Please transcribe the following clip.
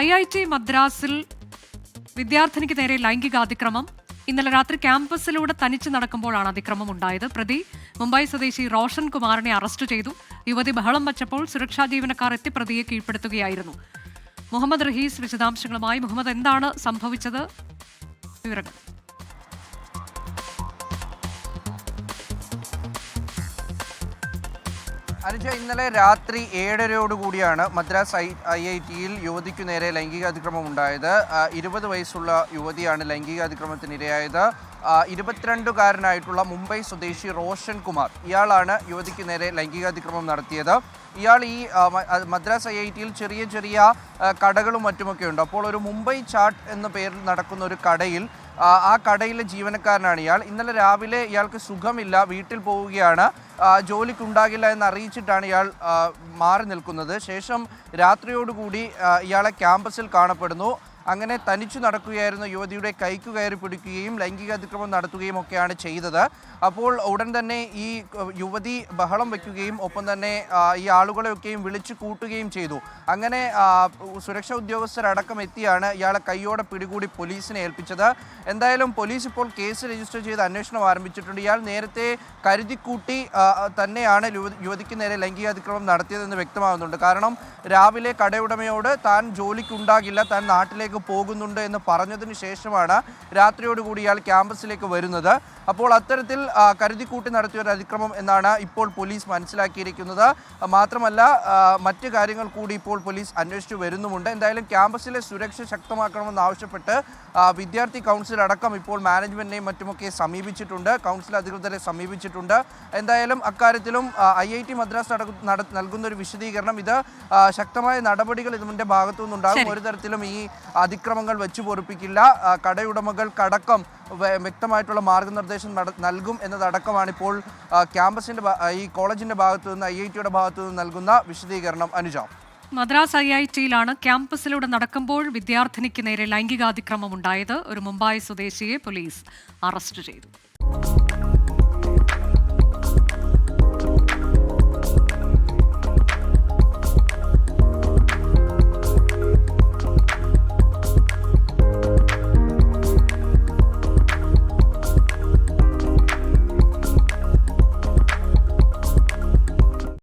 IIT മദ്രാസിൽ വിദ്യാർത്ഥിനിക്ക് നേരെ ലൈംഗികാതിക്രമം. ഇന്നലെ രാത്രി ക്യാമ്പസിലൂടെ തനിച്ച് നടക്കുമ്പോഴാണ് അതിക്രമം ഉണ്ടായത്. പ്രതി മുംബൈ സ്വദേശി റോഷൻ കുമാറിനെ അറസ്റ്റ് ചെയ്തു. യുവതി ബഹളം വച്ചപ്പോൾ സുരക്ഷാ ജീവനക്കാർ എത്തി പ്രതിയെ കീഴ്പ്പെടുത്തുകയായിരുന്നു. മുഹമ്മദ് റഹീസ് വിശദാംശങ്ങളുമായി. മുഹമ്മദ്, എന്താണ് സംഭവിച്ചത്? വിവരങ്ങൾ. അനുജ, ഇന്നലെ രാത്രി 7:30 മദ്രാസ് IITയിൽ യുവതിക്കു നേരെ ലൈംഗികാതിക്രമം ഉണ്ടായത്. 20 വയസ്സുള്ള യുവതിയാണ് ലൈംഗികാതിക്രമത്തിനിരയായത്. 22കാരനായിട്ടുള്ള മുംബൈ സ്വദേശി റോഷൻ കുമാർ, ഇയാളാണ് യുവതിക്ക് നേരെ ലൈംഗികാതിക്രമം നടത്തിയത്. ഇയാൾ ഈ മദ്രാസ് IITയിൽ ചെറിയ ചെറിയ കടകളും മറ്റുമൊക്കെ ഉണ്ട്. അപ്പോൾ ഒരു മുംബൈ ചാട്ട് എന്ന പേരിൽ നടക്കുന്ന ഒരു കടയിൽ, ആ കടയിലെ ജീവനക്കാരനാണ് ഇയാൾ. ഇന്നലെ രാവിലെ ഇയാൾക്ക് സുഖമില്ല, വീട്ടിൽ പോവുകയാണ്. ജോലിക്കുണ്ടാകില്ല എന്നറിയിച്ചിട്ടാണ് ഇയാൾ മാറി നിൽക്കുന്നത്. ശേഷം രാത്രിയോടുകൂടി ഇയാളെ ക്യാമ്പസിൽ കാണപ്പെടുന്നു. അങ്ങനെ തനിച്ചു നടക്കുകയായിരുന്ന യുവതിയുടെ കൈക്ക് കയറി പിടിക്കുകയും ലൈംഗികാതിക്രമം നടത്തുകയും ഒക്കെയാണ് ചെയ്തത്. അപ്പോൾ ഉടൻ തന്നെ ഈ യുവതി ബഹളം വയ്ക്കുകയും ഒപ്പം തന്നെ ഈ ആളുകളെയൊക്കെയും വിളിച്ചു കൂട്ടുകയും ചെയ്തു. അങ്ങനെ സുരക്ഷാ ഉദ്യോഗസ്ഥരടക്കം എത്തിയാണ് ഇയാളെ കൈയോടെ പിടികൂടി പോലീസിനെ ഏൽപ്പിച്ചത്. എന്തായാലും പോലീസ് ഇപ്പോൾ കേസ് രജിസ്റ്റർ ചെയ്ത് അന്വേഷണം ആരംഭിച്ചിട്ടുണ്ട്. ഇയാൾ നേരത്തെ കരുതിക്കൂട്ടി തന്നെയാണ് യുവതിക്ക് നേരെ ലൈംഗികാതിക്രമം നടത്തിയതെന്ന് വ്യക്തമാകുന്നുണ്ട്. കാരണം രാവിലെ കടയുടമയോട് താൻ ജോലിക്കുണ്ടാകില്ല, താൻ നാട്ടിലേക്ക് പോകുന്നുണ്ട് എന്ന് പറഞ്ഞതിന് ശേഷമാണ് രാത്രിയോടുകൂടി ഇയാൾ ക്യാമ്പസിലേക്ക് വരുന്നത്. അപ്പോൾ അത്തരത്തിൽ കരുതിക്കൂട്ടി നടത്തിയ ഒരു അതിക്രമം എന്നാണ് ഇപ്പോൾ പോലീസ് മനസ്സിലാക്കിയിരിക്കുന്നത്. മാത്രമല്ല മറ്റ് കാര്യങ്ങൾ കൂടി ഇപ്പോൾ പോലീസ് അന്വേഷിച്ചു വരുന്നുമുണ്ട്. എന്തായാലും ക്യാമ്പസിലെ സുരക്ഷ ശക്തമാക്കണമെന്നാവശ്യപ്പെട്ട് വിദ്യാർത്ഥി കൗൺസിൽ അടക്കം ഇപ്പോൾ മാനേജ്മെന്റിനെയും മറ്റുമൊക്കെ സമീപിച്ചിട്ടുണ്ട്, കൗൺസിൽ അധികൃതരെ സമീപിച്ചിട്ടുണ്ട്. എന്തായാലും അക്കാര്യത്തിലും IIT മദ്രാസ് നൽകുന്ന ഒരു വിശദീകരണം, ഇത് ശക്തമായ നടപടികൾ ഇതിന്റെ ഭാഗത്തു നിന്നുണ്ടാകും. ഒരു തരത്തിലും ഈ അതിക്രമങ്ങൾ വെച്ചു പൊറുപ്പിക്കില്ല, കടയുടമകൾക്കടക്കം വ്യക്തമായിട്ടുള്ള മാർഗനിർദ്ദേശം നൽകും എന്നതടക്കമാണ് ഇപ്പോൾ ക്യാമ്പസിന്റെ ഈ കോളേജിന്റെ ഭാഗത്തു നിന്ന്, IITയുടെ ഭാഗത്തു നിന്ന് നൽകുന്ന വിശദീകരണം. അനുജ, മദ്രാസ് IITയിലാണ് ക്യാമ്പസിലൂടെ നടക്കുമ്പോൾ വിദ്യാർത്ഥിനിക്ക് നേരെ ലൈംഗികാതിക്രമം ഉണ്ടായത്. ഒരു മുംബൈ സ്വദേശിയെ പോലീസ് അറസ്റ്റ് ചെയ്തു.